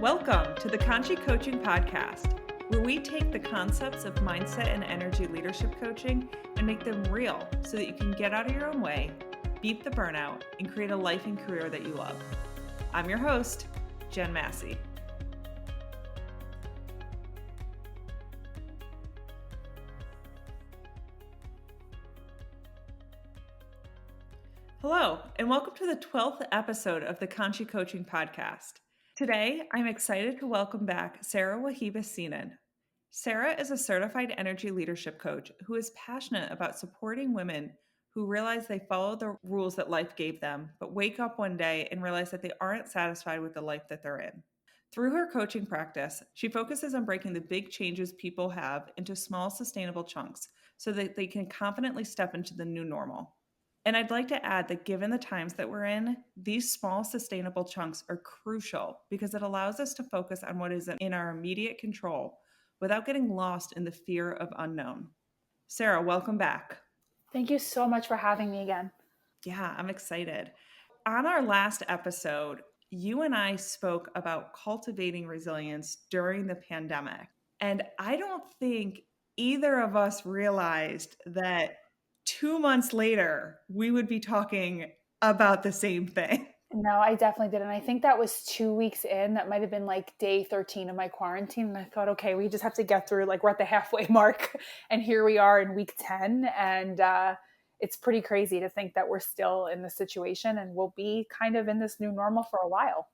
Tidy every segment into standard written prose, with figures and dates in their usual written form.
Welcome to the Conshy Coaching Podcast, where we take the concepts of mindset and energy leadership coaching and make them real so that you can get out of your own way, beat the burnout, and create a life and career that you love. I'm your host, Jen Massey. Hello, and welcome to the 12th episode of the Conshy Coaching Podcast. Today, I'm excited to welcome back Sarah Wahiba Senan. Sarah is a certified energy leadership coach who is passionate about supporting women who realize they follow the rules that life gave them, but wake up one day and realize that they aren't satisfied with the life that they're in. Through her coaching practice, she focuses on breaking the big changes people have into small, sustainable chunks so that they can confidently step into the new normal. And I'd like to add that given the times that we're in, these small sustainable chunks are crucial because it allows us to focus on what is in our immediate control without getting lost in the fear of unknown. Sarah, welcome back. Thank you so much for having me again. Yeah, I'm excited. On our last episode, you and I spoke about cultivating resilience during the pandemic. And I don't think either of us realized that 2 months later, we would be talking about the same thing. No, I definitely didn't. I think that was 2 weeks in. That might have been like day 13 of my quarantine. And I thought, okay, we just have to get through, like we're at the halfway mark. And here we are in week 10. And it's pretty crazy to think that we're still in this situation and we'll be kind of in this new normal for a while.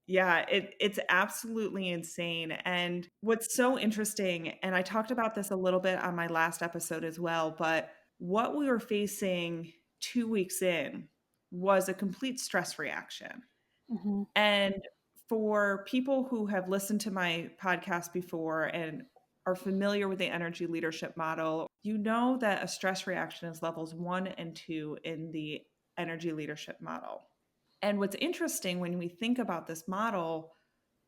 Yeah, it's absolutely insane. And what's so interesting, and I talked about this a little bit on my last episode as well, but what we were facing 2 weeks in was a complete stress reaction. Mm-hmm. And for people who have listened to my podcast before and are familiar with the energy leadership model, you know that a stress reaction is levels 1 and 2 in the energy leadership model. And what's interesting when we think about this model,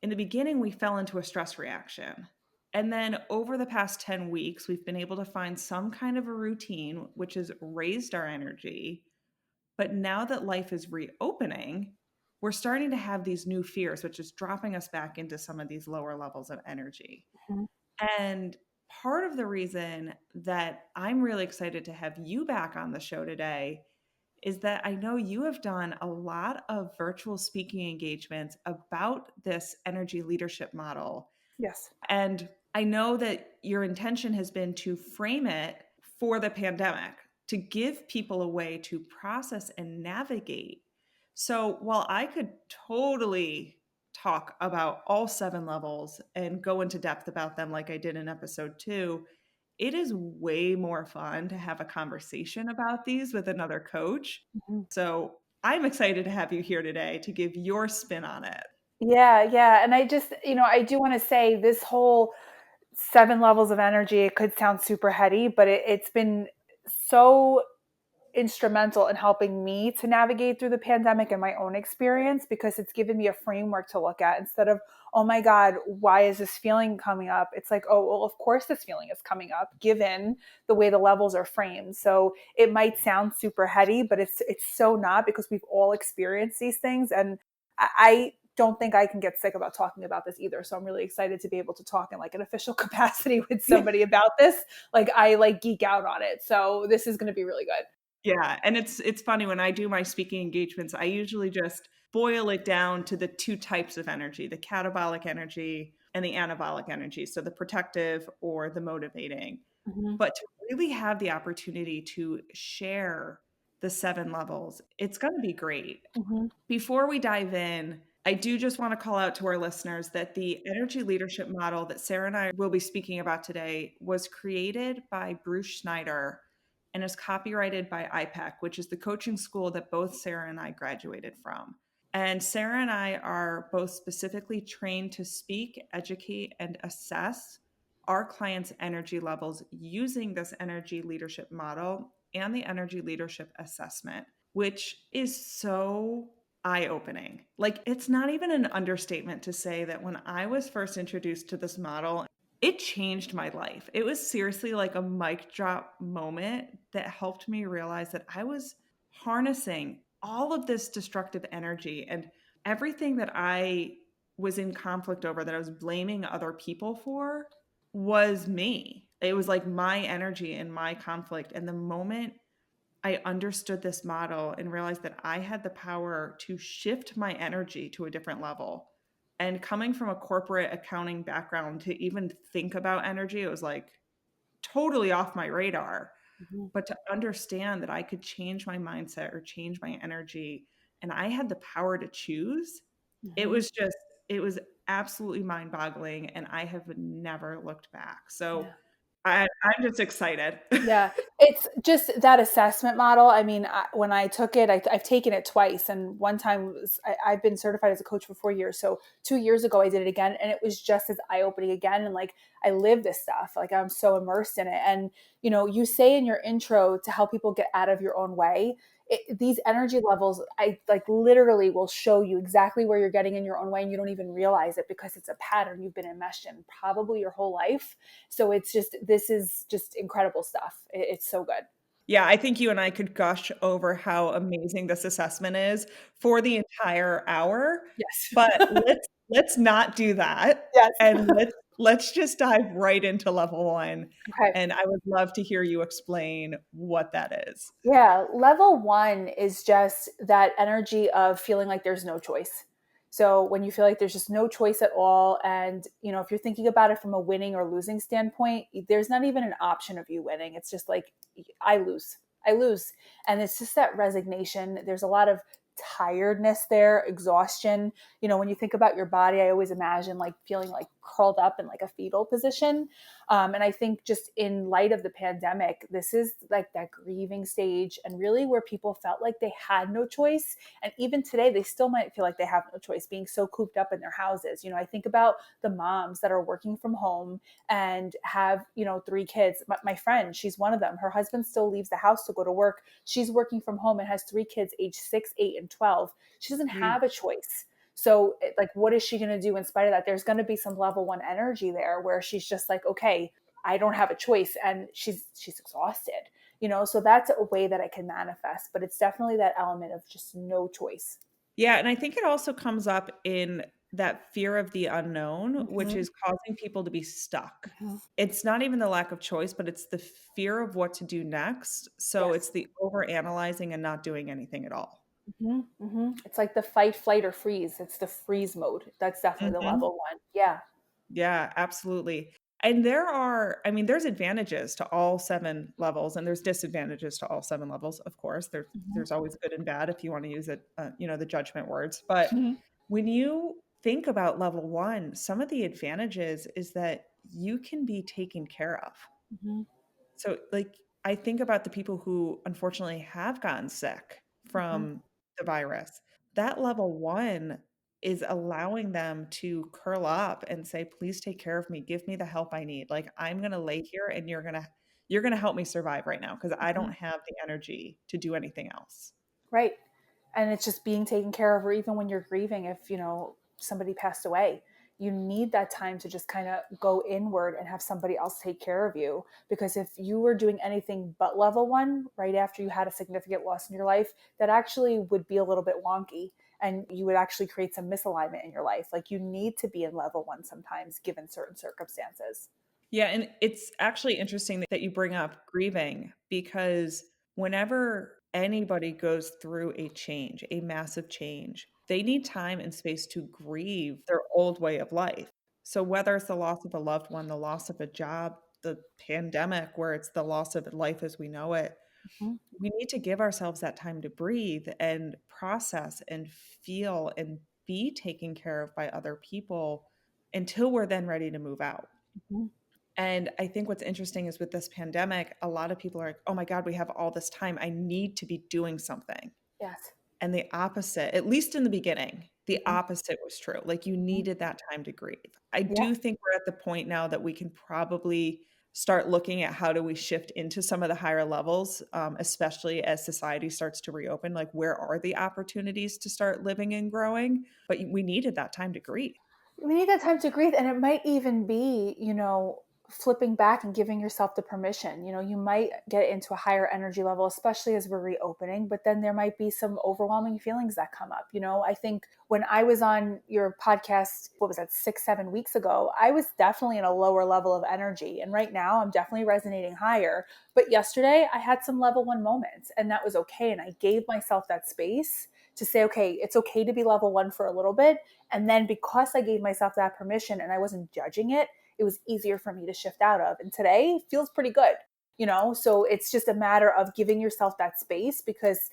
in the beginning, we fell into a stress reaction. And then over the past 10 weeks, we've been able to find some kind of a routine, which has raised our energy. But now that life is reopening, we're starting to have these new fears, which is dropping us back into some of these lower levels of energy. Mm-hmm. And part of the reason that I'm really excited to have you back on the show today is that I know you have done a lot of virtual speaking engagements about this energy leadership model. Yes. And I know that your intention has been to frame it for the pandemic, to give people a way to process and navigate. So while I could totally talk about all 7 levels and go into depth about them like I did in episode 2, it is way more fun to have a conversation about these with another coach. Mm-hmm. So I'm excited to have you here today to give your spin on it. Yeah. And I just, I do want to say this whole 7 levels of energy, it could sound super heady, but it's been so instrumental in helping me to navigate through the pandemic and my own experience, because it's given me a framework to look at instead of, oh my God, why is this feeling coming up? It's like, oh, well, of course this feeling is coming up given the way the levels are framed. So it might sound super heady, but it's so not, because we've all experienced these things. And I don't think I can get sick about talking about this either. So I'm really excited to be able to talk in like an official capacity with somebody about this. Like I geek out on it. So this is going to be really good. Yeah. And it's funny when I do my speaking engagements, I usually just boil it down to the 2 types of energy, the catabolic energy and the anabolic energy. So the protective or the motivating. Mm-hmm. But to really have the opportunity to share the 7 levels, it's going to be great. Mm-hmm. Before we dive in, I do just want to call out to our listeners that the energy leadership model that Sarah and I will be speaking about today was created by Bruce Schneider and is copyrighted by IPEC, which is the coaching school that both Sarah and I graduated from. And Sarah and I are both specifically trained to speak, educate, and assess our clients' energy levels using this energy leadership model and the energy leadership assessment, which is so eye-opening. Like, it's not even an understatement to say that when I was first introduced to this model, it changed my life. It was seriously like a mic drop moment that helped me realize that I was harnessing all of this destructive energy, and everything that I was in conflict over, that I was blaming other people for, was me. It was like my energy and my conflict. And the moment I understood this model and realized that I had the power to shift my energy to a different level. And coming from a corporate accounting background, to even think about energy, it was like totally off my radar. Mhm. But to understand that I could change my mindset or change my energy and I had the power to choose, it Mhm. was just, it was absolutely mind boggling. And I have never looked back. So Yeah. I'm just excited. Yeah, it's just that assessment model. I mean, when I took it, I've taken it twice, and one time was, I've been certified as a coach for 4 years. So 2 years ago, I did it again, and it was just as eye opening again. And like, I live this stuff. Like, I'm so immersed in it. And you say in your intro to help people get out of your own way. These energy levels, I like literally will show you exactly where you're getting in your own way, and you don't even realize it because it's a pattern you've been enmeshed in probably your whole life. So this is just incredible stuff. It's so good. Yeah, I think you and I could gush over how amazing this assessment is for the entire hour, Yes. but let's not do that, Yes. and let's just dive right into level 1, Okay. and I would love to hear you explain what that is. Yeah. Level one is just that energy of feeling like there's no choice. So when you feel like there's just no choice at all, and if you're thinking about it from a winning or losing standpoint, there's not even an option of you winning. It's just like, I lose. I lose. And it's just that resignation. There's a lot of tiredness there, exhaustion. When you think about your body, I always imagine like feeling like curled up in like a fetal position. And I think just in light of the pandemic, this is like that grieving stage, and really where people felt like they had no choice. And even today, they still might feel like they have no choice, being so cooped up in their houses. I think about the moms that are working from home and have, 3 kids. My friend, she's one of them. Her husband still leaves the house to go to work. She's working from home and has 3 kids, age 6, 8, and 12. She doesn't Mm. have a choice. So, like, what is she going to do in spite of that? There's going to be some level one energy there where she's just like, okay, I don't have a choice, and she's exhausted. So that's a way that it can manifest, but it's definitely that element of just no choice. Yeah, and I think it also comes up in that fear of the unknown, which Mm-hmm. is causing people to be stuck. Mm-hmm. It's not even the lack of choice, but it's the fear of what to do next. So it's Yes. the over analyzing and not doing anything at all. Mm-hmm. Mm-hmm. It's like the fight, flight, or freeze. It's the freeze mode. That's definitely the Mhm. level one. Yeah. Yeah, absolutely. And I mean, there's advantages to all 7 levels, and there's disadvantages to all 7 levels, of course. There's always good and bad if you want to use it, the judgment words. But Mm-hmm. when you think about level 1, some of the advantages is that you can be taken care of. Mm-hmm. So, like, I think about the people who unfortunately have gotten sick Mm-hmm. from the virus. That level 1 is allowing them to curl up and say, "Please take care of me. Give me the help I need. Like, I'm gonna lay here and you're gonna help me survive right now because I Mm-hmm. don't have the energy to do anything else." Right. And it's just being taken care of, or even when you're grieving, if somebody passed away, you need that time to just kind of go inward and have somebody else take care of you. Because if you were doing anything but level one right after you had a significant loss in your life, that actually would be a little bit wonky, and you would actually create some misalignment in your life. Like, you need to be in level one sometimes given certain circumstances. Yeah, and it's actually interesting that you bring up grieving because whenever anybody goes through a change, a massive change, they need time and space to grieve their old way of life. So whether it's the loss of a loved one, the loss of a job, the pandemic, where it's the loss of life as we know it, Mhm. we need to give ourselves that time to breathe and process and feel and be taken care of by other people until we're then ready to move out. Mhm. And I think what's interesting is with this pandemic, a lot of people are like, oh my God, we have all this time. I need to be doing something. Yes. And the opposite, at least in the beginning, the Mhm. opposite was true. Like you Mhm. needed that time to grieve. I Yeah. do think we're at the point now that we can probably start looking at how do we shift into some of the higher levels, especially as society starts to reopen. Like, where are the opportunities to start living and growing? But we needed that time to grieve. We need that time to grieve. And it might even be, flipping back and giving yourself the permission. You might get into a higher energy level, especially as we're reopening, but then there might be some overwhelming feelings that come up. I think when I was on your podcast, what was that, 6, 7 weeks ago, I was definitely in a lower level of energy. And right now I'm definitely resonating higher. But yesterday I had some level 1 moments, and that was okay. And I gave myself that space to say, okay, it's okay to be level 1 for a little bit. And then because I gave myself that permission and I wasn't judging it was easier for me to shift out of. And today feels pretty good. So it's just a matter of giving yourself that space, because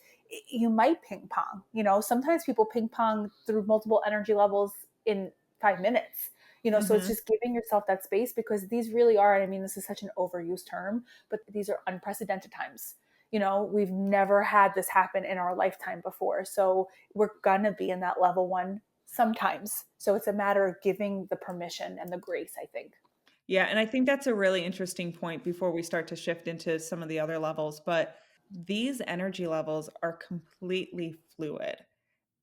you might ping pong. Sometimes people ping pong through multiple energy levels in 5 minutes. So it's Mm-hmm. just giving yourself that space, because these really are, I mean, this is such an overused term, but these are unprecedented times. We've never had this happen in our lifetime before. So we're going to be in that level 1 sometimes. So it's a matter of giving the permission and the grace, I think. Yeah, and I think that's a really interesting point before we start to shift into some of the other levels. But these energy levels are completely fluid.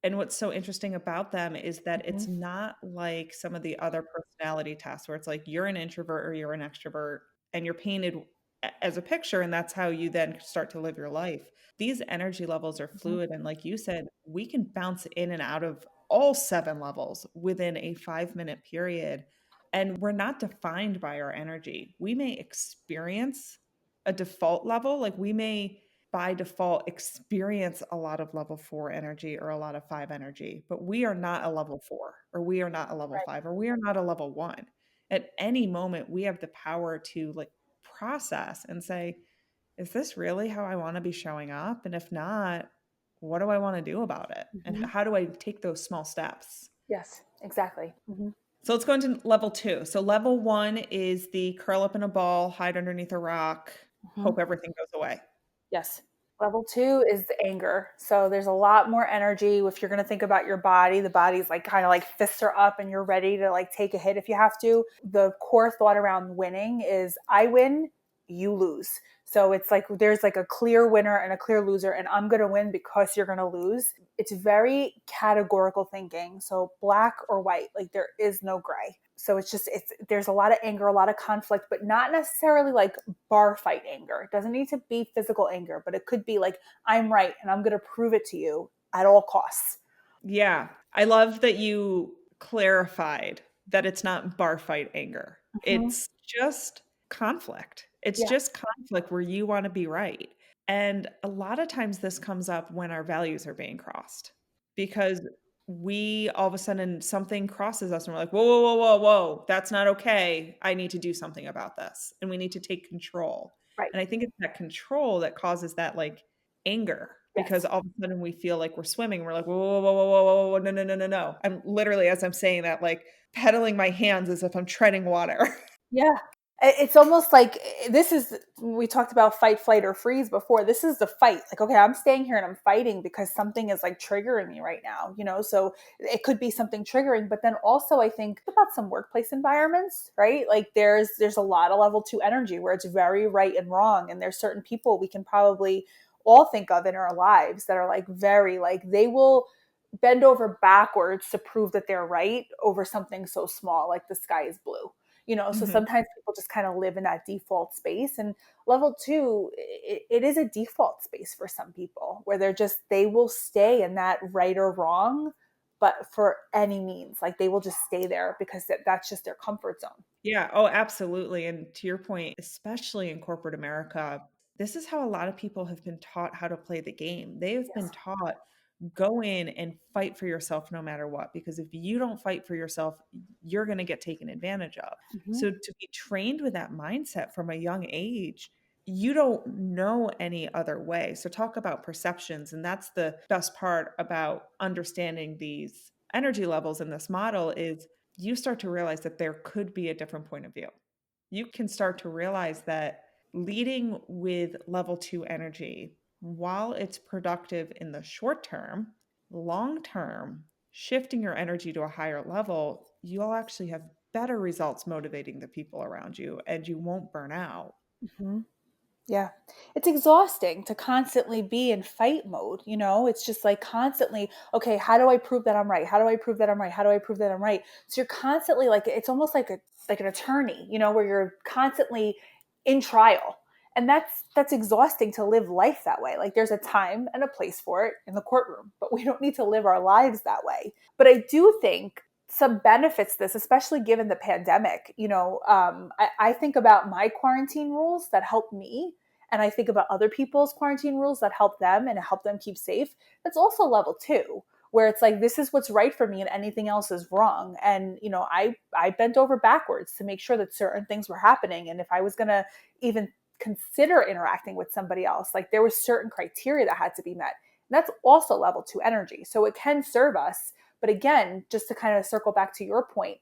And what's so interesting about them is that Mm-hmm. it's not like some of the other personality tests where it's like you're an introvert or you're an extrovert and you're painted as a picture, and that's how you then start to live your life. These energy levels are Mm-hmm. fluid. And like you said, we can bounce in and out of all 7 levels within a 5-minute period. And we're not defined by our energy. We may experience a default level, like we may by default experience a lot of level 4 energy or a lot of 5 energy, but we are not a level 4, or we are not a level Right. 5, or we are not a level 1. At any moment, we have the power to like process and say, is this really how I want to be showing up? And if not, what do I want to do about it? And Mm-hmm. how do I take those small steps? Yes, exactly. Mm-hmm. So let's go into level 2. So level 1 is the curl up in a ball, hide underneath a rock, Mm-hmm. hope everything goes away. Yes. Level 2 is the anger. So there's a lot more energy. If you're going to think about your body, the body's like kind of like fists are up and you're ready to like take a hit if you have to. The core thought around winning is I win, you lose. So it's like there's like a clear winner and a clear loser, and I'm going to win because you're going to lose. It's very categorical thinking. So black or white, like there is no gray. So it's there's a lot of anger, a lot of conflict, but not necessarily like bar fight anger. It doesn't need to be physical anger, but it could be like, I'm right and I'm going to prove it to you at all costs. Yeah. I love that you clarified that it's not bar fight anger. Mm-hmm. It's just conflict. It's Yes. just conflict where you want to be right. And a lot of times this comes up when our values are being crossed, because we all of a sudden something crosses us and we're like, whoa, whoa, whoa, whoa, whoa, that's not okay. I need to do something about this. And we need to take control. Right. And I think it's that control that causes that like anger, because Yes. all of a sudden we feel like we're swimming. We're like, whoa, whoa, whoa, whoa, whoa, whoa, whoa, no, no, no, no, no. I'm literally, as I'm saying that, like pedaling my hands as if I'm treading water. Yeah. It's almost like this is, we talked about fight, flight, or freeze before. This is the fight. Like, okay, I'm staying here and I'm fighting because something is like triggering me right now. So it could be something triggering, but then also I think about some workplace environments, right? Like there's a lot of level 2 energy where it's very right and wrong. And there's certain people we can probably all think of in our lives that are like very, like they will bend over backwards to prove that they're right over something so small, like the sky is blue. So Mhm. sometimes people just kind of live in that default space. And level 2, it is a default space for some people where they will stay in that right or wrong, but for any means, like they will just stay there because that's just their comfort zone. Yeah. Oh, absolutely. And to your point, especially in corporate America, this is how a lot of people have been taught how to play the game. They have been Yes. taught go in and fight for yourself no matter what, because if you don't fight for yourself, you're going to get taken advantage of. Mm-hmm. So to be trained with that mindset from a young age, you don't know any other way. So talk about perceptions, and that's the best part about understanding these energy levels in this model is you start to realize that there could be a different point of view. You can start to realize that leading with level 2 energy, while it's productive in the short term, long term, shifting your energy to a higher level, you'll actually have better results motivating the people around you and you won't burn out. Mm-hmm. Yeah. It's exhausting to constantly be in fight mode, you know? It's just like constantly, okay, how do I prove that I'm right? How do I prove that I'm right? How do I prove that I'm right? So you're constantly like it's almost like an attorney, you know, where you're constantly in trial. And that's exhausting to live life that way. Like there's a time and a place for it in the courtroom, but we don't need to live our lives that way. But I do think some benefits to this, especially given the pandemic. You know, I think about my quarantine rules that help me, and I think about other people's quarantine rules that help them and help them keep safe. That's also level two, where it's like this is what's right for me and anything else is wrong. And you know, I bent over backwards to make sure that certain things were happening, and if I was gonna even consider interacting with somebody else, like there was certain criteria that had to be met. And that's also level two energy. So it can serve us. But again, just to kind of circle back to your point,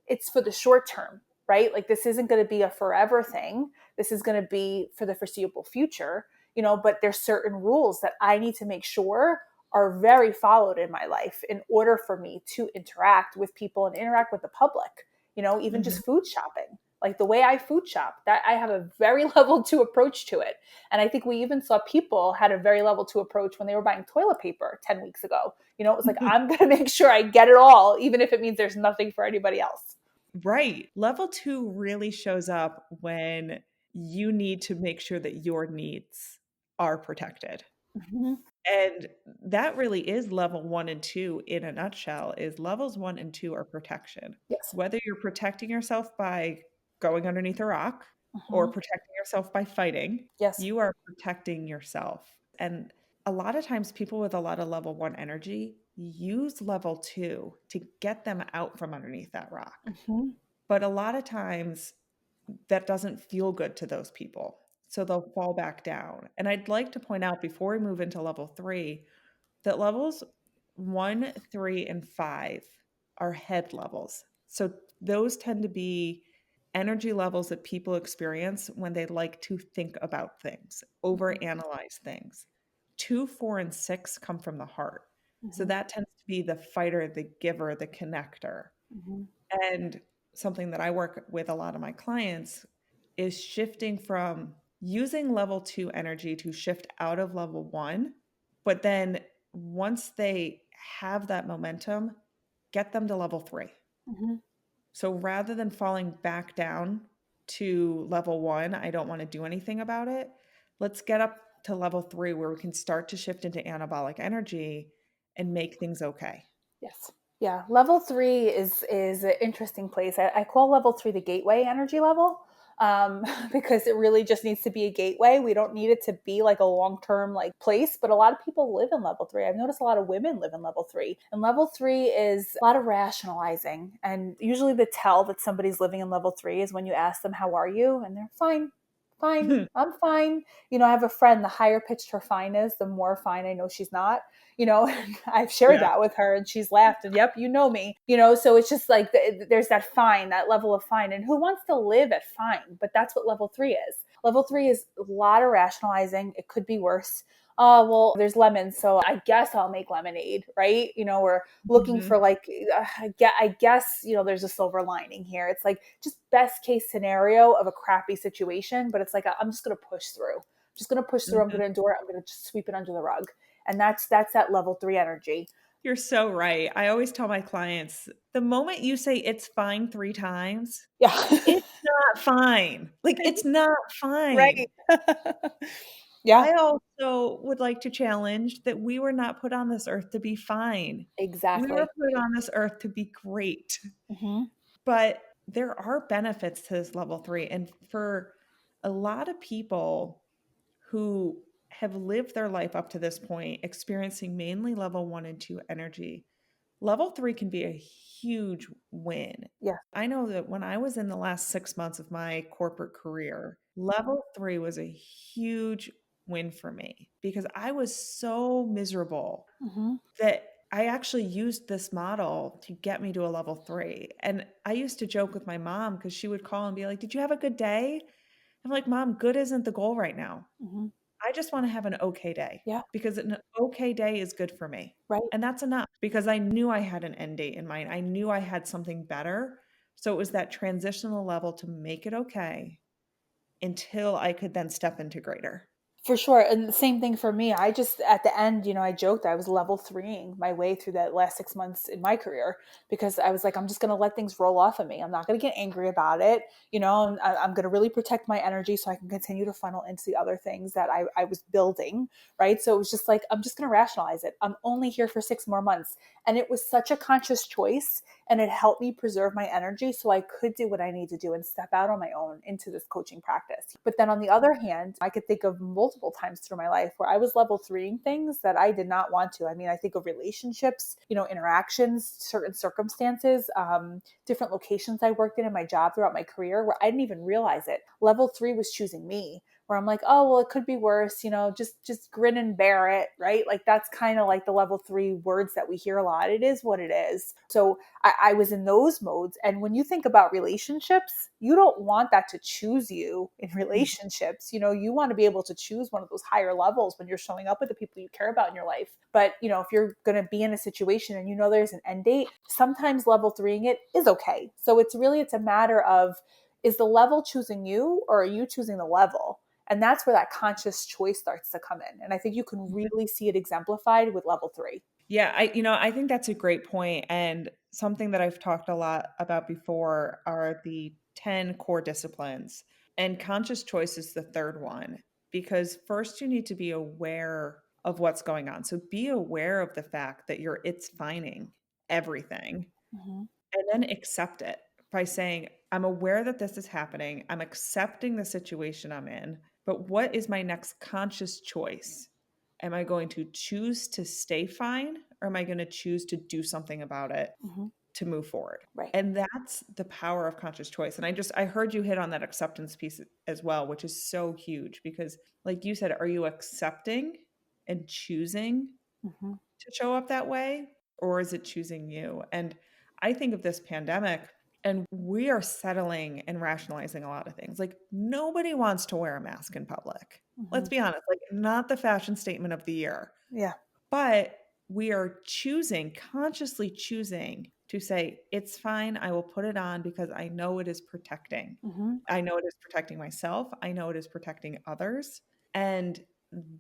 it's for the short term, right? Like this isn't going to be a forever thing. This is going to be for the foreseeable future, you know, but there's certain rules that I need to make sure are very followed in my life in order for me to interact with people and interact with the public, you know, even Mhm. just food shopping. Like the way I food shop, that I have a very level two approach to it. And I think we even saw people had a very level two approach when they were buying toilet paper 10 weeks ago. You know, it was like, I'm going to make sure I get it all, even if it means there's nothing for anybody else. Right. Level 2 really shows up when you need to make sure that your needs are protected. Mm-hmm. And that really is level 1 and 2 in a nutshell, is levels 1 and 2 are protection. Yes. Whether you're protecting yourself by going underneath a rock or Mm-hmm. protecting yourself by fighting, Yes. you are protecting yourself. And a lot of times people with a lot of level 1 energy use level 2 to get them out from underneath that rock. Mm-hmm. But a lot of times that doesn't feel good to those people. So they'll fall back down. And I'd like to point out before we move into level 3 that levels 1, 3, and 5 are head levels. So those tend to be energy levels that people experience when they like to think about things, overanalyze things. 2, 4, and 6 come from the heart. So Mm-hmm. that tends to be the fighter, the giver, the connector. Mm-hmm. And something that I work with a lot of my clients is shifting from using level 2 energy to shift out of level 1, but then once they have that momentum, get them to level 3. Mm-hmm. So rather than falling back down to level 1, I don't want to do anything about it. Let's get up to level 3 where we can start to shift into anabolic energy and make things okay. Yes. Yeah. Level three is an interesting place. I call level three the gateway energy level. Because it really just needs to be a gateway. We don't need it to be like a long-term like place, but a lot of people live in level three. I've noticed a lot of women live in level three. And level three is a lot of rationalizing. And usually the tell that somebody's living in level three is when you ask them, how are you? And they're fine. Fine. I'm fine. You know, I have a friend, the higher pitched her fine is, the more fine I know she's not, you know. I've shared Yeah. that with her and she's laughed and yep, you know me, you know. So it's just like there's that fine, that level of fine, and who wants to live at fine? But that's what level three is. Level three is a lot of rationalizing. It could be worse. Oh, well, there's lemons, so I guess I'll make lemonade, right? You know, we're looking Mhm. for like, I guess, you know, there's a silver lining here. It's like just best case scenario of a crappy situation, but it's like, I'm just going to push through. I'm just going to push through. I'm going Mhm. to endure it. I'm going to just sweep it under the rug. And that's that level three energy. You're so right. I always tell my clients, the moment you say it's fine 3 times, Yeah. it's not fine. Like, it's not fine. Right. Yeah, I also would like to challenge that we were not put on this earth to be fine. We were exactly. put on this earth to be great. Hmm. But there are benefits to this level 3. And for a lot of people who have lived their life up to this point experiencing mainly level 1 and 2 energy, level 3 can be a huge win. Yeah. I know that when I was in the last 6 months of my corporate career, level 3 was a huge win for me because I was so miserable Hmm. that I actually used this model to get me to a level 3. And I used to joke with my mom because she would call and be like, "Did you have a good day?" I'm like, "Mom, good isn't the goal right now. Hmm. I just wanna have an okay day Yeah. because an okay day is good for me." Right. And that's enough because I knew I had an end date in mind. I knew I had something better. So it was that transitional level to make it okay until I could then step into greater. For sure. And the same thing for me. I just, at the end, I joked I was level threeing my way through that last 6 months in my career because I was like, I'm just going to let things roll off of me. I'm not going to get angry about it. And I'm going to really protect my energy so I can continue to funnel into the other things that I was building. Right. So it was just like, I'm just going to rationalize it. I'm only here for 6 more months. And it was such a conscious choice. And it helped me preserve my energy so I could do what I need to do and step out on my own into this coaching practice. But then on the other hand, I could think of multiple times through my life where I was level threeing things that I did not want to. I mean, I think of relationships, interactions, certain circumstances, different locations I worked in my job throughout my career where I didn't even realize it. Level three was choosing me, where I'm like, oh, well, it could be worse, just grin and bear it, right? Like that's kind of like the level three words that we hear a lot. It is what it is. So I was in those modes. And when you think about relationships, you don't want that to choose you in relationships. You want to be able to choose one of those higher levels when you're showing up with the people you care about in your life. But, if you're going to be in a situation and there's an end date, sometimes level threeing it is okay. So it's a matter of, is the level choosing you or are you choosing the level? And that's where that conscious choice starts to come in. And I think you can really see it exemplified with level three. Yeah, I think that's a great point. And something that I've talked a lot about before are the 10 core disciplines. And conscious choice is the third one, because first you need to be aware of what's going on. So be aware of the fact that it's fining everything, Mm-hmm. and then accept it by saying, I'm aware that this is happening. I'm accepting the situation I'm in, but what is my next conscious choice? Am I going to choose to stay fine, or am I going to choose to do something about it Mm-hmm. to move forward? Right. And that's the power of conscious choice. And I heard you hit on that acceptance piece as well, which is so huge because, like you said, are you accepting and choosing Mm-hmm. to show up that way, or is it choosing you? And I think of this pandemic, and we are settling and rationalizing a lot of things. Like nobody wants to wear a mask in public. Mm-hmm. Let's be honest, like not the fashion statement of the year. Yeah. But we are consciously choosing to say, it's fine. I will put it on because I know it is protecting. Mm-hmm. I know it is protecting myself. I know it is protecting others. And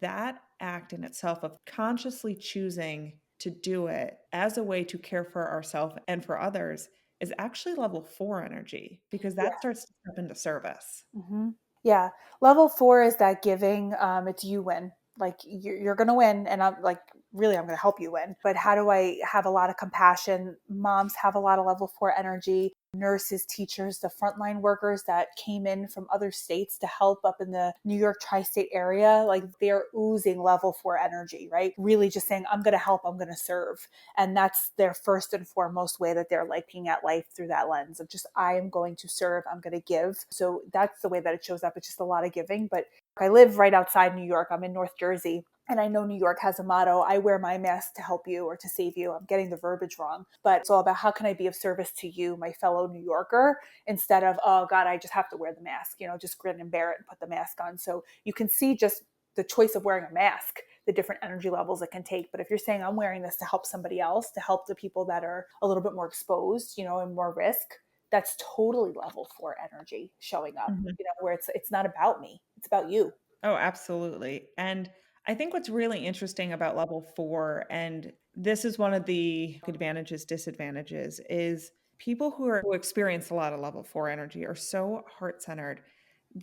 that act in itself of consciously choosing to do it as a way to care for ourselves and for others is actually level 4 energy, because that starts to step into service. Mm-hmm. Yeah. Level four is that giving. It's you win. Like you're going to win. And I'm like, really, I'm going to help you win. But how do I have a lot of compassion? Moms have a lot of level four energy. Nurses, teachers, the frontline workers that came in from other states to help up in the New York tri-state area, like they're oozing level four energy, right? Really just saying, I'm going to help, I'm going to serve. And that's their first and foremost way that they're looking at life, through that lens of just, I am going to serve, I'm going to give. So that's the way that it shows up. It's just a lot of giving. But I live right outside New York. I'm in North Jersey. And I know New York has a motto, I wear my mask to help you or to save you. I'm getting the verbiage wrong, but it's all about how can I be of service to you, my fellow New Yorker, instead of, oh God, I just have to wear the mask, just grin and bear it and put the mask on. So you can see just the choice of wearing a mask, the different energy levels it can take. But if you're saying I'm wearing this to help somebody else, to help the people that are a little bit more exposed, and more risk, that's totally level four energy showing up, Mhm. where it's not about me, it's about you. Oh, absolutely. And I think what's really interesting about level 4, and this is one of the advantages, disadvantages, is people who experience a lot of level 4 energy are so heart-centered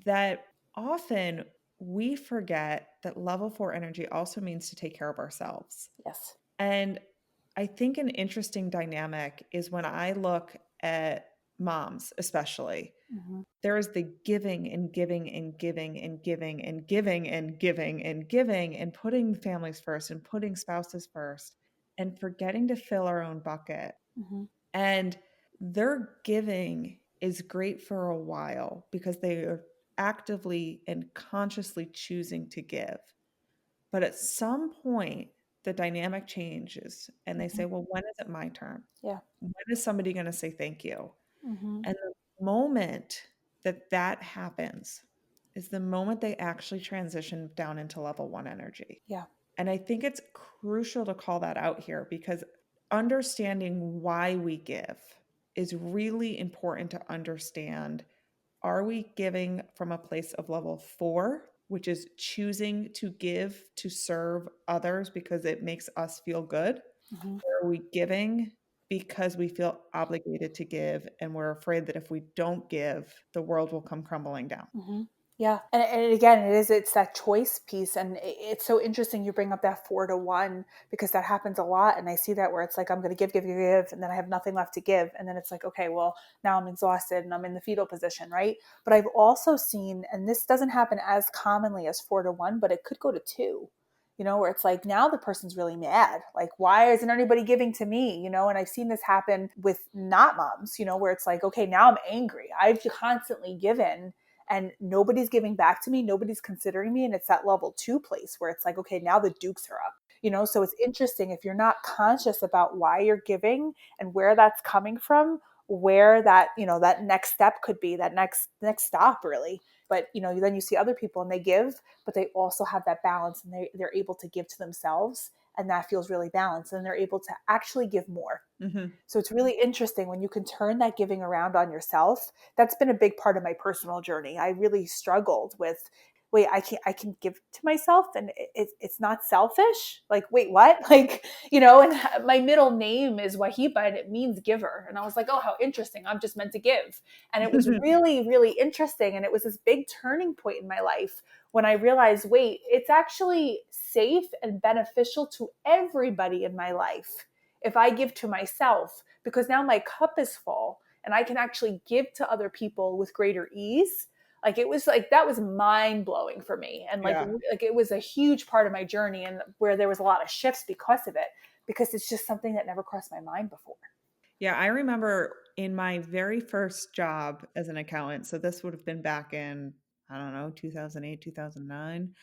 that often we forget that level 4 energy also means to take care of ourselves. Yes. And I think an interesting dynamic is when I look at moms, especially, Mm-hmm. there is the giving and giving and giving and giving and giving and giving and giving and putting families first and putting spouses first and forgetting to fill our own bucket. Mm-hmm. And their giving is great for a while because they are actively and consciously choosing to give. But at some point, the dynamic changes and they Mm-hmm. say, well, when is it my turn? Yeah. When is somebody going to say thank you? Mm-hmm. And the moment that that happens is the moment they actually transition down into level 1 energy. Yeah. And I think it's crucial to call that out here because understanding why we give is really important to understand Are we giving from a place of level 4, which is choosing to give to serve others because it makes us feel good? Mhm. Or are we giving because we feel obligated to give and we're afraid that if we don't give, the world will come crumbling down? Mm-hmm. Yeah. And again, it's that choice piece. And it's so interesting you bring up that 4-1, because that happens a lot. And I see that where it's like, I'm going to give, give, give, give, and then I have nothing left to give. And then it's like, okay, well, now I'm exhausted and I'm in the fetal position, right? But I've also seen, and this doesn't happen as commonly as 4-1, but it could go to 2. Where it's like now the person's really mad. Like, why isn't anybody giving to me? And I've seen this happen with not moms, where it's like, okay, now I'm angry. I've constantly given and nobody's giving back to me. Nobody's considering me. And it's that level 2 place where it's like, okay, now the dukes are up. So it's interesting if you're not conscious about why you're giving and where that's coming from, where that, that next step could be, that next stop really. But, then you see other people and they give, but they also have that balance and they're able to give to themselves. And that feels really balanced and they're able to actually give more. Mm-hmm. So it's really interesting when you can turn that giving around on yourself. That's been a big part of my personal journey. I really struggled with, wait, I can give to myself and it's not selfish. Like, wait, what? Like, and my middle name is Wahiba and it means giver. And I was like, oh, how interesting. I'm just meant to give. And it was really, really interesting. And it was this big turning point in my life when I realized, wait, it's actually safe and beneficial to everybody in my life if I give to myself, because now my cup is full and I can actually give to other people with greater ease. Like it was like, that was mind blowing for me. And like Yeah. it was a huge part of my journey and where there was a lot of shifts because of it, because it's just something that never crossed my mind before. Yeah, I remember in my very first job as an accountant, so this would have been back in, I don't know, 2008, 2009.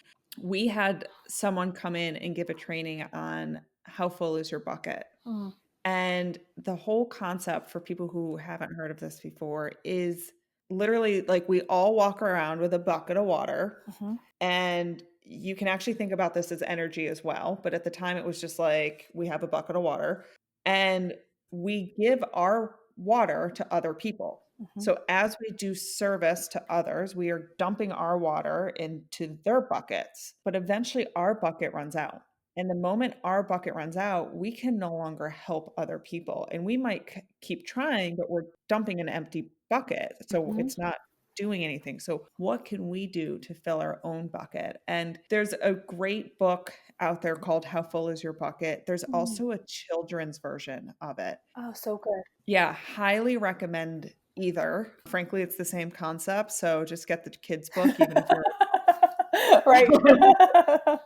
We had someone come in and give a training on how full is your bucket. Mm. And the whole concept for people who haven't heard of this before is literally like we all walk around with a bucket of water. Mm-hmm. And you can actually think about this as energy as well. But at the time, it was just like we have a bucket of water and we give our water to other people. Mm-hmm. So as we do service to others, we are dumping our water into their buckets, but eventually our bucket runs out. And the moment our bucket runs out, we can no longer help other people. And we might keep trying, but we're dumping an empty bucket. So Mm-hmm. it's not doing anything. So what can we do to fill our own bucket? And there's a great book out there called How Full is Your Bucket? There's Mm. also a children's version of it. Oh, so good. Yeah, highly recommend either. Frankly, it's the same concept. So just get the kids' book, even if you're Right.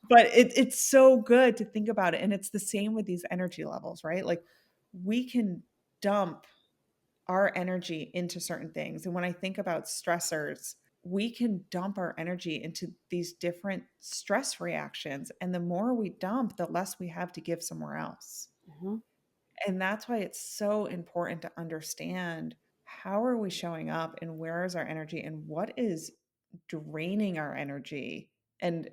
but it's so good to think about it. And it's the same with these energy levels, right? Like we can dump our energy into certain things. And when I think about stressors, we can dump our energy into these different stress reactions. And the more we dump, the less we have to give somewhere else. Mm-hmm. And that's why it's so important to understand how are we showing up and where is our energy and what is draining our energy and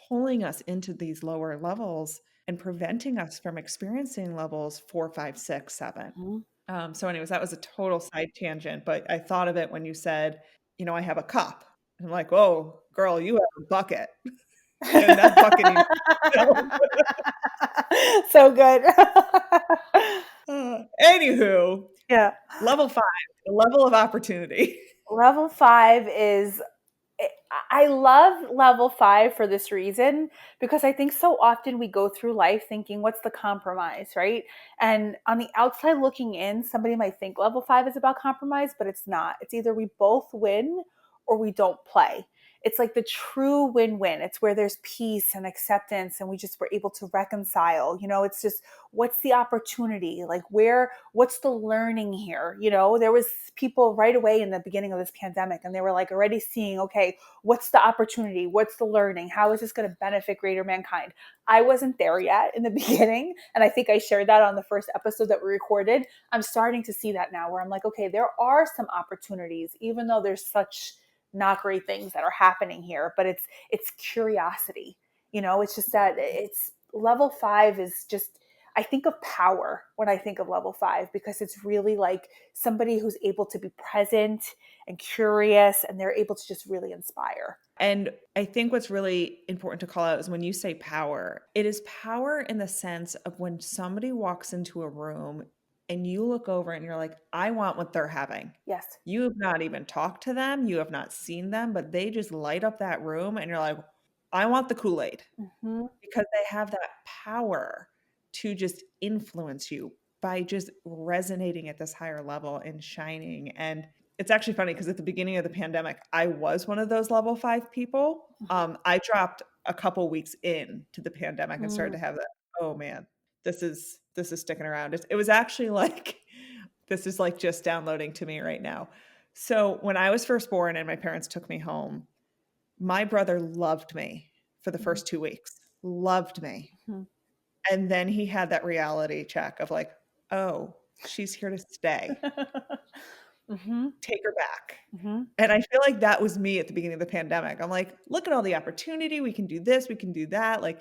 pulling us into these lower levels and preventing us from experiencing levels 4, 5, 6, 7. Mm-hmm. So anyways, that was a total side tangent, but I thought of it when you said, I have a cup. I'm like, oh, girl, you have a bucket. And that bucket needs filled. So good. Anywho, Yeah. level 5, the level of opportunity. Level 5 is, I love level 5 for this reason, because I think so often we go through life thinking, what's the compromise, right? And on the outside looking in, somebody might think level 5 is about compromise, but it's not. It's either we both win or we don't play. It's like the true win-win. It's where there's peace and acceptance and we just were able to reconcile. It's just, what's the opportunity? Like what's the learning here? There was people right away in the beginning of this pandemic and they were like already seeing, okay, what's the opportunity? What's the learning? How is this going to benefit greater mankind? I wasn't there yet in the beginning. And I think I shared that on the first episode that we recorded. I'm starting to see that now where I'm like, okay, there are some opportunities, even though there's such not great things that are happening here, but it's curiosity. It's just that it's level 5 is just, I think of power when I think of level 5, because it's really like somebody who's able to be present and curious, and they're able to just really inspire. And I think what's really important to call out is when you say power, it is power in the sense of when somebody walks into a room and you look over and you're like, I want what they're having. Yes. You have not even talked to them, you have not seen them, but they just light up that room and you're like, I want the Kool-Aid. Mm-hmm. Because they have that power to just influence you by just resonating at this higher level and shining. And it's actually funny because at the beginning of the pandemic, I was one of those level 5 people. I dropped a couple weeks into the pandemic and started to have that, oh man, this is sticking around. It was actually like, this is like just downloading to me right now. So when I was first born and my parents took me home, my brother loved me for the first 2 weeks, loved me. Mm-hmm. And then he had that reality check of like, oh, she's here to stay. Mm-hmm. Take her back. Mm-hmm. And I feel like that was me at the beginning of the pandemic. I'm like, look at all the opportunity. We can do this. We can do that. Like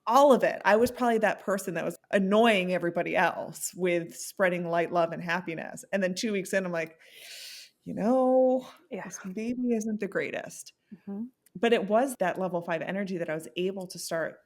all of it. I was probably that person that was annoying everybody else with spreading light, love, and happiness. And then 2 weeks in, I'm like, this baby isn't the greatest. Mm-hmm. But it was that level 5 energy that I was able to start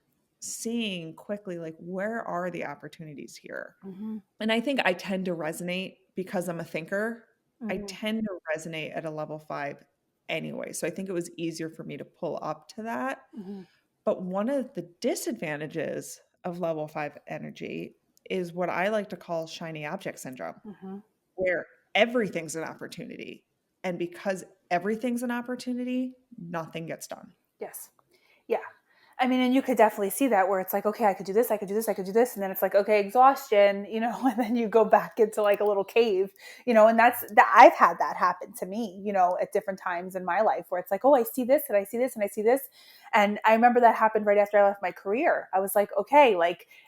seeing quickly, like, where are the opportunities here? Mm-hmm. And I think I tend to resonate because I'm a thinker. I Mm-hmm. tend to resonate at a level 5 anyway. So I think it was easier for me to pull up to that. Mm-hmm. But one of the disadvantages of level 5 energy is what I like to call shiny object syndrome, Mm-hmm. where everything's an opportunity. And because everything's an opportunity, nothing gets done. Yes. Yeah. I mean, and you could definitely see that where it's like, okay, I could do this, I could do this, I could do this. And then it's like, okay, exhaustion, and then you go back into like a little cave, and I've had that happen to me, at different times in my life where it's like, oh, I see this and I see this and I see this. And I remember that happened right after I left my career. I was like, okay,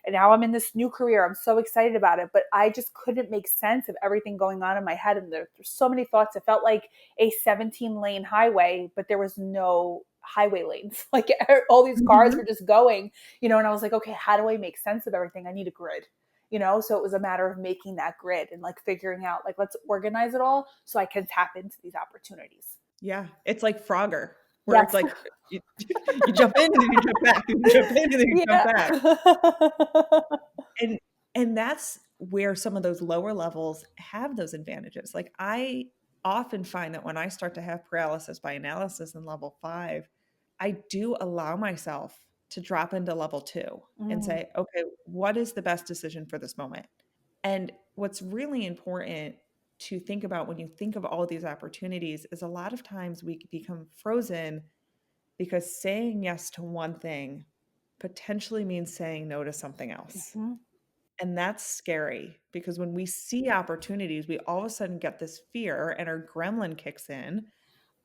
and now I'm in this new career. I'm so excited about it, but I just couldn't make sense of everything going on in my head. And there's so many thoughts. It felt like a 17-lane highway, but there was no highway lanes. Like all these cars were just going, and I was like, okay, how do I make sense of everything? I need a grid, so it was a matter of making that grid and like figuring out, like, let's organize it all so I can tap into these opportunities. Yeah. It's like Frogger, where it's like you jump in and then you jump back, you jump in and then you jump back. And that's where some of those lower levels have those advantages. Like I often find that when I start to have paralysis by analysis in level 5, I do allow myself to drop into level 2 and say, okay, what is the best decision for this moment? And what's really important to think about when you think of all these opportunities is a lot of times we become frozen because saying yes to one thing potentially means saying no to something else. Mm-hmm. And that's scary because when we see opportunities, we all of a sudden get this fear and our gremlin kicks in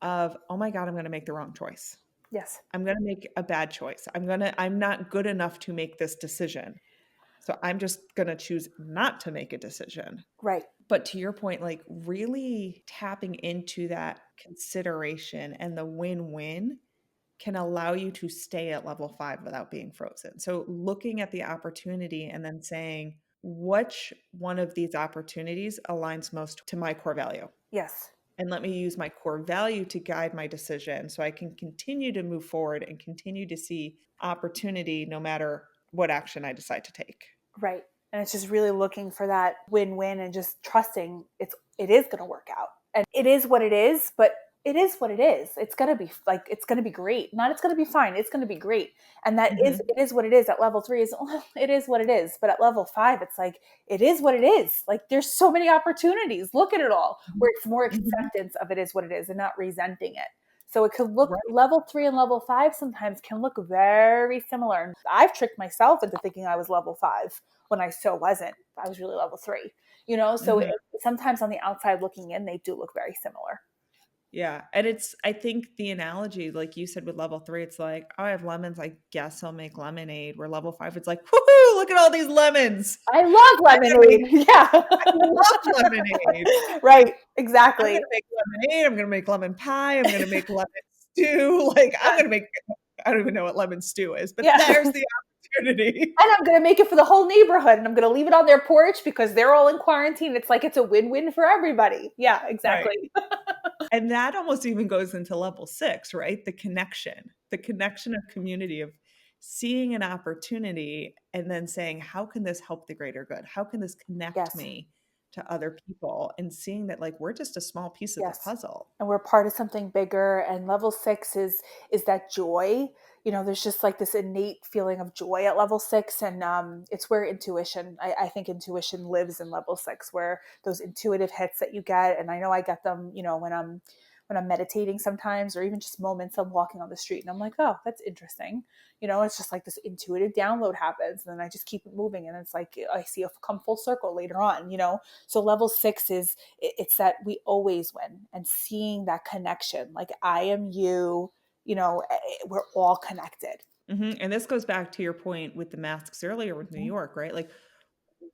of, oh my God, I'm going to make the wrong choice. Yes. I'm going to make a bad choice. I'm not good enough to make this decision. So I'm just going to choose not to make a decision. Right. But to your point, like really tapping into that consideration and the win-win can allow you to stay at level 5 without being frozen. So looking at the opportunity and then saying, which one of these opportunities aligns most to my core value? Yes. And let me use my core value to guide my decision so I can continue to move forward and continue to see opportunity no matter what action I decide to take. Right. And it's just really looking for that win-win and just trusting it is going to work out. And it is what it is, but it is what it is. It's going to be it's going to be great. Not it's going to be fine. It's going to be great. And that it is what it is. At level 3 it is what it is. But at level 5, it's like, it is what it is. Like there's so many opportunities. Look at it all, where it's more acceptance of it is what it is and not resenting it. So it could look, level 3 and level 5 sometimes can look very similar. And I've tricked myself into thinking I was level 5 when I so wasn't. I was really level 3, so sometimes on the outside looking in, they do look very similar. Yeah. And I think the analogy, like you said, with level 3, it's like, oh, I have lemons. I guess I'll make lemonade. Where level 5, it's like, woohoo, look at all these lemons. I love lemonade. Yeah. I love lemonade. Right. Exactly. I'm going to make lemonade. I'm going to make lemon pie. I'm going to make lemon stew. Like I don't even know what lemon stew is, but there's the opportunity. And I'm going to make it for the whole neighborhood, and I'm going to leave it on their porch because they're all in quarantine. It's like it's a win-win for everybody. Yeah, Right. exactly. And that almost even goes into level 6, right? The connection of community, of seeing an opportunity and then saying, how can this help the greater good? How can this connect Yes. me to other people? And seeing that like we're just a small piece of the Yes. puzzle. And we're part of something bigger. And level 6 is that joy. There's just like this innate feeling of joy at level 6. And it's where intuition, I think intuition lives in level 6, where those intuitive hits that you get. And I know I get them, when I'm meditating sometimes, or even just moments I'm walking on the street and I'm like, oh, that's interesting. It's just like this intuitive download happens, and then I just keep it moving. And it's like I see a come full circle later on. So level 6 is it's that we always win, and seeing that connection, like I am you, we're all connected. And this goes back to your point with the masks earlier with New Mhm. York, right? Like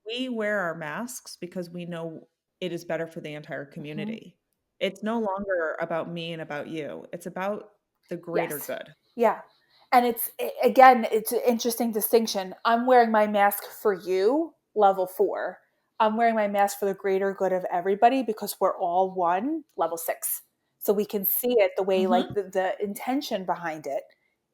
we wear our masks because we know it is better for the entire Mhm. community. It's no longer about me and about you. It's about the greater Yes. good. Yeah. And again, it's an interesting distinction. I'm wearing my mask for you, level 4. I'm wearing my mask for the greater good of everybody because we're all one, level 6. So we can see it the way, like Mhm. the intention behind it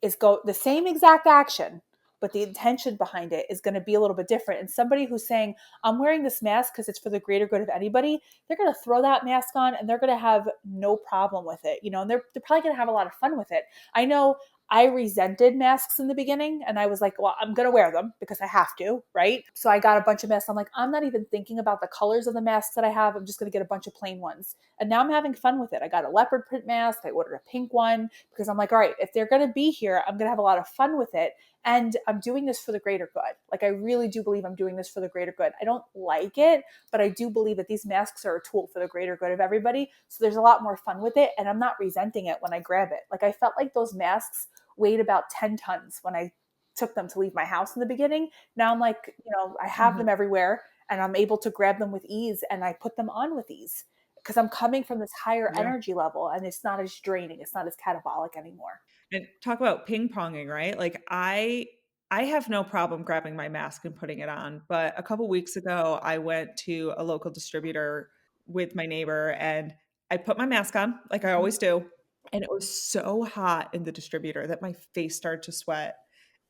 is go the same exact action, but the intention behind it is going to be a little bit different. And somebody who's saying, I'm wearing this mask because it's for the greater good of anybody, they're going to throw that mask on and they're going to have no problem with it, and they're probably going to have a lot of fun with it. I know I resented masks in the beginning, and I was like, well, I'm going to wear them because I have to, right? So I got a bunch of masks. I'm like, I'm not even thinking about the colors of the masks that I have. I'm just going to get a bunch of plain ones. And now I'm having fun with it. I got a leopard print mask. I ordered a pink one because I'm like, all right, if they're going to be here, I'm going to have a lot of fun with it. And I'm doing this for the greater good. Like, I really do believe I'm doing this for the greater good. I don't like it, but I do believe that these masks are a tool for the greater good of everybody. So there's a lot more fun with it. And I'm not resenting it when I grab it. Like, I felt like those masks weighed about 10 tons when I took them to leave my house in the beginning. Now I'm like, I have them Mhm. everywhere, and I'm able to grab them with ease, and I put them on with ease because I'm coming from this higher Yeah. energy level, and it's not as draining. It's not as catabolic anymore. And talk about ping-ponging, right? Like I have no problem grabbing my mask and putting it on, but a couple weeks ago I went to a local distributor with my neighbor and I put my mask on like I Mhm. always do, and it was so hot in the distributor that my face started to sweat.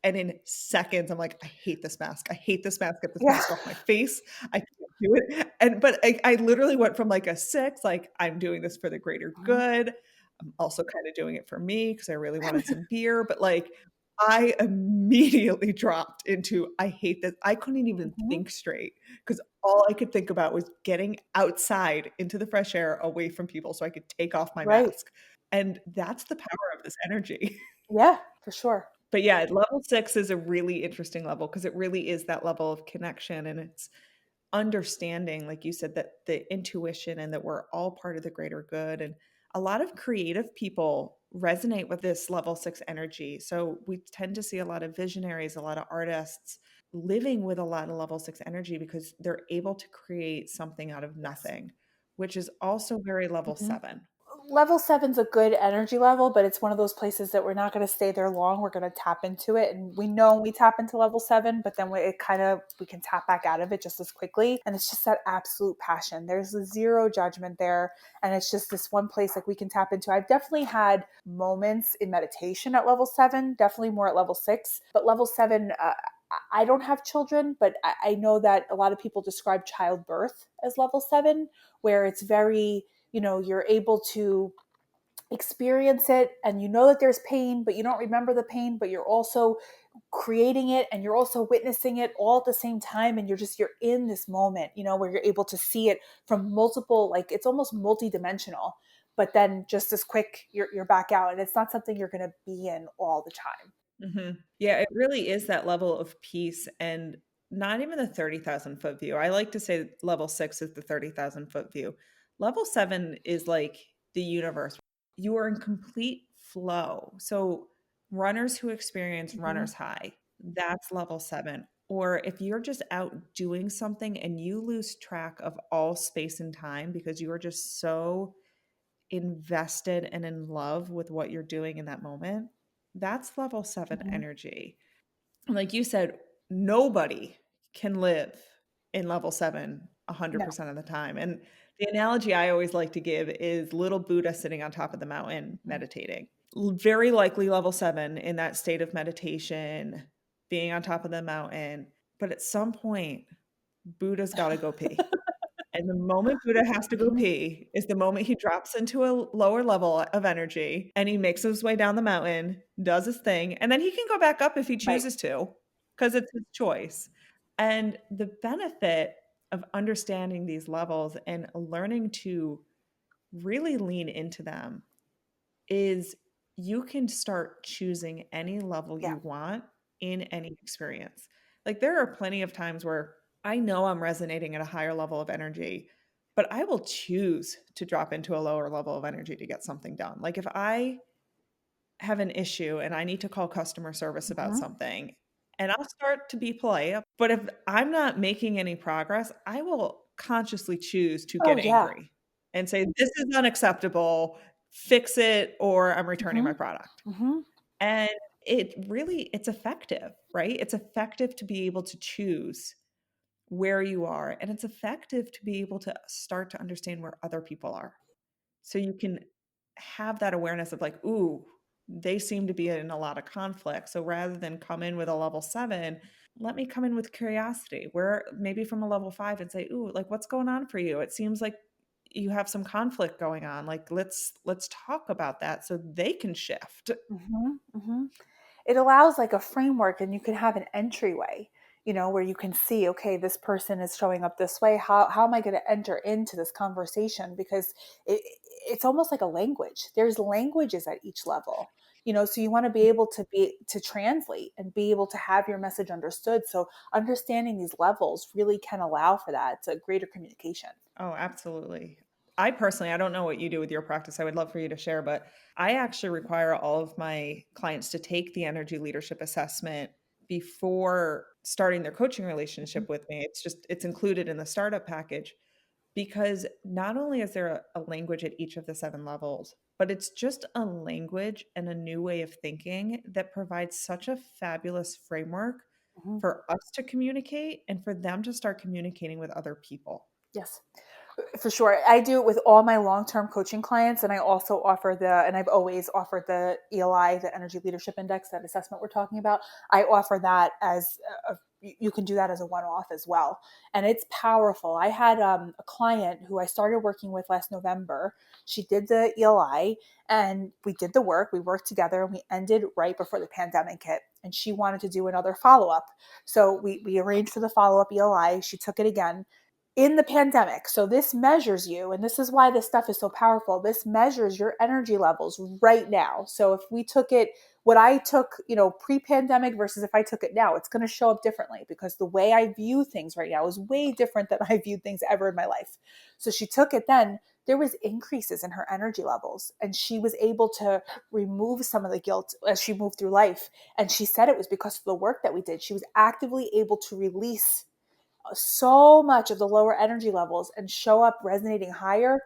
And in seconds, I'm like, I hate this mask. I hate this mask. Get this Yeah. mask off my face. I can't do it. And but I literally went from like a 6, like I'm doing this for the greater Mhm. good. I'm also kind of doing it for me because I really wanted some beer. But like I immediately dropped into I hate this. I couldn't even Mhm. think straight because all I could think about was getting outside into the fresh air away from people so I could take off my Right. mask. And that's the power of this energy. Yeah, for sure. But yeah, level 6 is a really interesting level because it really is that level of connection and it's understanding, like you said, that the intuition and that we're all part of the greater good. And a lot of creative people resonate with this level 6 energy. So we tend to see a lot of visionaries, a lot of artists living with a lot of level 6 energy because they're able to create something out of Yes. nothing, which is also very level Mhm. 7. Level 7's a good energy level, but it's one of those places that we're not going to stay there long. We're going to tap into it. And we know we tap into level 7, but then we can tap back out of it just as quickly. And it's just that absolute passion. There's zero judgment there. And it's just this one place like we can tap into. I've definitely had moments in meditation at level 7, definitely more at level 6. But level 7, I don't have children, but I know that a lot of people describe childbirth as level 7, where it's very, you're able to experience it, and you know that there's pain, but you don't remember the pain, but you're also creating it and you're also witnessing it all at the same time, and you're in this moment, where you're able to see it from multiple, like it's almost multi-dimensional, but then just as quick you're back out, and it's not something you're going to be in all the time. Yeah, it really is that level of peace and not even the 30,000-foot view. I like to say level 6 is the 30,000-foot view. Level 7 is like the universe. You are in complete flow. So, runners who experience Mhm. runner's high, that's level 7. Or if you're just out doing something and you lose track of all space and time because you are just so invested and in love with what you're doing in that moment, that's level 7 Mhm. energy. like you said, nobody can live in level 7 No. 100% of the time. And the analogy I always like to give is little Buddha sitting on top of the mountain meditating. Very likely level 7 in that state of meditation, being on top of the mountain. But at some point, Buddha's got to go pee. And the moment Buddha has to go Mhm. pee is the moment he drops into a lower level of energy and he makes his way down the mountain, does his thing, and then he can go back up if he Right. chooses to, because it's his choice. And the benefit of understanding these levels and learning to really lean into them is you can start choosing any level Yeah. you want in any experience. Like there are plenty of times where I know I'm resonating at a higher level of energy, but I will choose to drop into a lower level of energy to get something done. Like if I have an issue and I need to call customer service about Mhm. something, and I'll start to be polite, but if I'm not making any progress, I will consciously choose to Oh, get yeah. angry and say, "This is unacceptable. Fix it, or I'm returning my Mhm. product." Mhm. And it's effective, right? It's effective to be able to choose where you are, and it's effective to be able to start to understand where other people are. So you can have that awareness of like, ooh, they seem to be in a lot of conflict. So rather than come in with a level 7, let me come in with curiosity. Where maybe from a level 5 and say, ooh, like what's going on for you? It seems like you have some conflict going on. Like let's talk about that so they can shift. Mhm. Mhm. It allows like a framework, and you can have an entryway, where you can see, okay, this person is showing up this way. How am I going to enter into this conversation? Because it's almost like a language. There's languages at each level, so you want to be able to translate and be able to have your message understood. So understanding these levels really can allow for that. It's a greater communication. Oh, absolutely. I personally, I don't know what you do with your practice. I would love for you to share, but I actually require all of my clients to take the energy leadership assessment before starting their coaching Mhm. relationship with me. It's included in the startup package because not only is there a language at each of the 7 levels, but it's just a language and a new way of thinking that provides such a fabulous framework Mhm. for us to communicate and for them to start communicating with other people. Yes. For sure. I do it with all my long-term coaching clients. And I also offer and I've always offered the ELI, the Energy Leadership Index, that assessment we're talking about. I offer that you can do that as a one-off as well. And it's powerful. I had a client who I started working with last November. She did the ELI and we did the work. We worked together and we ended right before the pandemic hit. And she wanted to do another follow-up. So we arranged for the follow-up ELI. She took it again in the pandemic. So this measures you, and this is why this stuff is so powerful. This measures your energy levels right now. So if we took it, what I took, pre-pandemic versus if I took it now, it's going to show up differently because the way I view things right now is way different than I viewed things ever in my life. So she took it then. There was increases in her energy levels, and she was able to remove some of the guilt as she moved through life. And she said it was because of the work that we did. She was actively able to release so much of the lower energy levels and show up resonating higher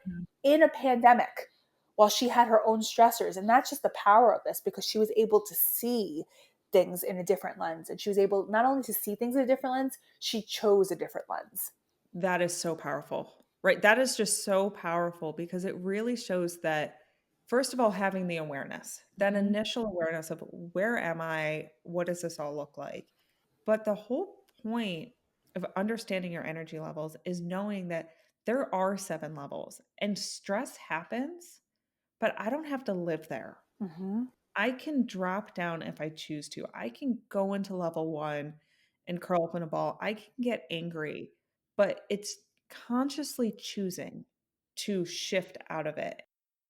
in a pandemic while she had her own stressors. And that's just the power of this, because she was able to see things in a different lens. And she was able not only to see things in a different lens, she chose a different lens. That is so powerful, right? That is just so powerful because it really shows that, first of all, having the awareness, that Mhm. initial awareness of where am I? What does this all look like? But the whole point of understanding your energy levels is knowing that there are 7 levels and stress happens, but I don't have to live there. Mhm. I can drop down if I choose to. I can go into level 1 and curl up in a ball. I can get angry, but it's consciously choosing to shift out of it.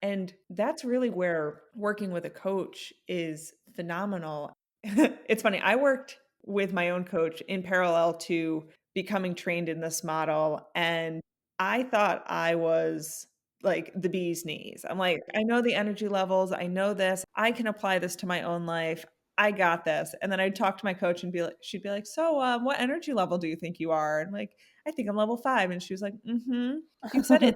And that's really where working with a coach is phenomenal. It's funny, I worked with my own coach in parallel to becoming trained in this model, and I thought I was like the bee's knees. I'm like, I know the energy levels. I know this. I can apply this to my own life. I got this. And then I'd talk to my coach and she'd be like, so, what energy level do you think you are? And I'm like, I think I'm level 5. And she was like, you've said it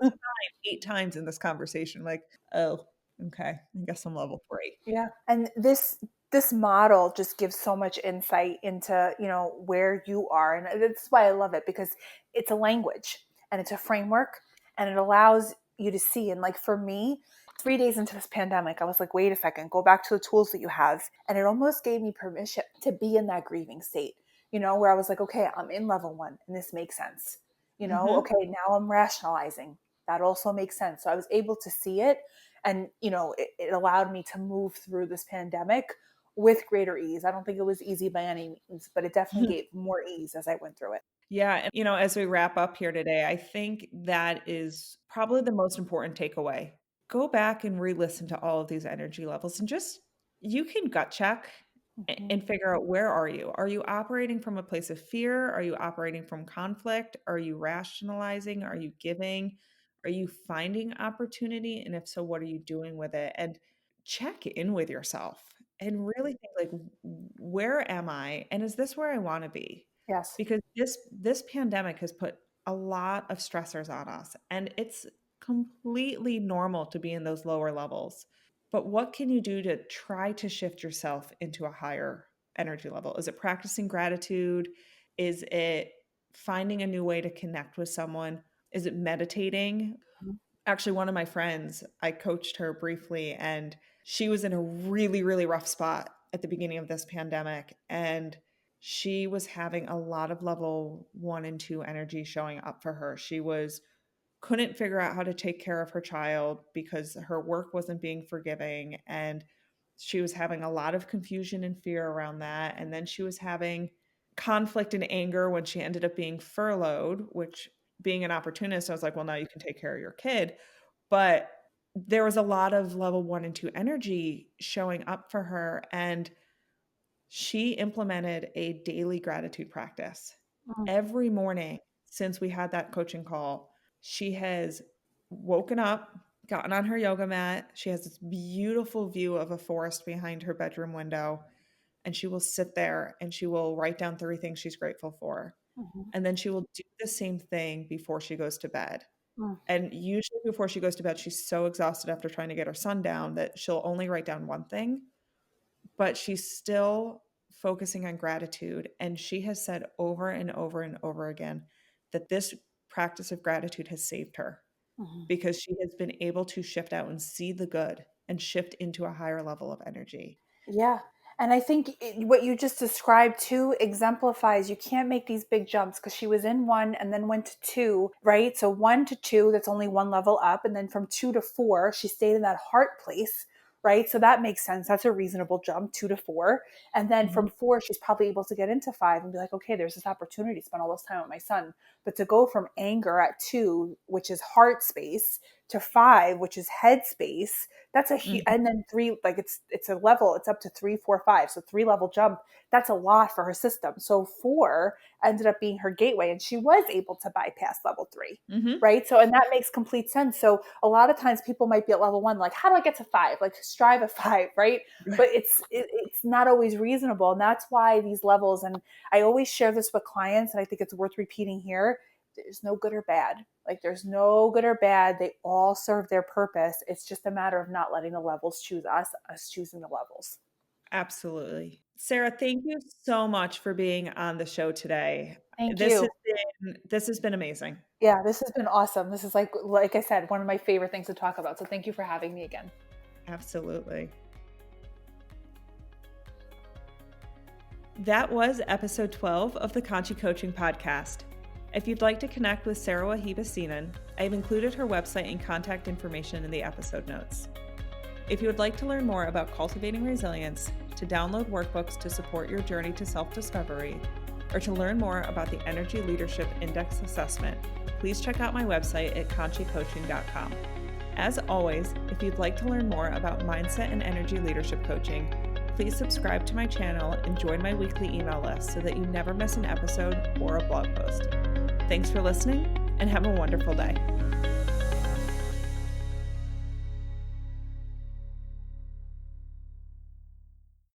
8 times in this conversation. I'm like, oh, okay. I guess I'm level 3. Yeah. And this this model just gives so much insight into, where you are. And that's why I love it, because it's a language and it's a framework, and it allows you to see. And like for me, 3 days into this pandemic, I was like, wait a second, go back to the tools that you have. And it almost gave me permission to be in that grieving state, where I was like, okay, I'm in level 1 and this makes sense. Mhm. Okay, now I'm rationalizing. That also makes sense. So I was able to see it. And, it allowed me to move through this pandemic with greater ease. I don't think it was easy by any means, but it definitely gave more ease as I went through it. Yeah, and as we wrap up here today, I think that is probably the most important takeaway. Go back and re-listen to all of these energy levels and just you can gut check Mhm. and figure out, where are you? Are you operating from a place of fear? Are you operating from conflict? Are you rationalizing? Are you giving? Are you finding opportunity? And if so, what are you doing with it? And check in with yourself and really think, like, where am I? And is this where I want to be? Yes. Because this pandemic has put a lot of stressors on us, and it's completely normal to be in those lower levels. But what can you do to try to shift yourself into a higher energy level? Is it practicing gratitude? Is it finding a new way to connect with someone? Is it meditating? Mhm. Actually, one of my friends, I coached her briefly, and she was in a really, really rough spot at the beginning of this pandemic. And she was having a lot of level 1 and 2 energy showing up for her. She was couldn't figure out how to take care of her child because her work wasn't being forgiving, and she was having a lot of confusion and fear around that. And then she was having conflict and anger when she ended up being furloughed, which, being an opportunist, I was like, well, now you can take care of your kid. But there was a lot of level 1 and 2 energy showing up for her, and she implemented a daily gratitude practice. Mhm. Every morning since we had that coaching call, she has woken up, gotten on her yoga mat. She has this beautiful view of a forest behind her bedroom window, and she will sit there and she will write down 3 things she's grateful for. Mhm. And then she will do the same thing before she goes to bed. Mhm. And usually before she goes to bed, she's so exhausted after trying to get her son down that she'll only write down one thing, but she's still focusing on gratitude. And she has said over and over and over again that this practice of gratitude has saved her Mhm. because she has been able to shift out and see the good and shift into a higher level of energy. Yeah. And I think what you just described too exemplifies you can't make these big jumps, because she was in 1 and then went to 2, right? So 1 to 2, that's only one level up. And then from 2 to 4, she stayed in that heart place, right? So that makes sense. That's a reasonable jump, 2 to 4. And then Mhm. from 4, she's probably able to get into 5 and be like, okay, there's this opportunity to spend all this time with my son. But to go from anger at 2, which is heart space, to 5, which is head space, that's a huge. Mhm. And then 3, like it's a level, it's up to 3, 4, 5, so 3 level jump. That's a lot for her system. So 4 ended up being her gateway, and she was able to bypass level 3, Mhm. right? So, and that makes complete sense. So a lot of times people might be at level 1, like, how do I get to 5? Like, strive at 5, right? But it's not always reasonable, and that's why these levels. And I always share this with clients, and I think it's worth repeating here. There's no good or bad. Like, there's no good or bad. They all serve their purpose. It's just a matter of not letting the levels choose us choosing the levels. Absolutely. Sarah, thank you so much for being on the show today. Thank This has you. been amazing. Yeah, this has been awesome. This is like I said, one of my favorite things to talk about. So thank you for having me again. Absolutely. That was episode 12 of the Conshy Coaching Podcast. If you'd like to connect with Sarah Wahiba Senan, I've included her website and contact information in the episode notes. If you would like to learn more about cultivating resilience, to download workbooks to support your journey to self-discovery, or to learn more about the Energy Leadership Index Assessment, please check out my website at conshycoaching.com. As always, if you'd like to learn more about mindset and energy leadership coaching, please subscribe to my channel and join my weekly email list so that you never miss an episode or a blog post. Thanks for listening, and have a wonderful day.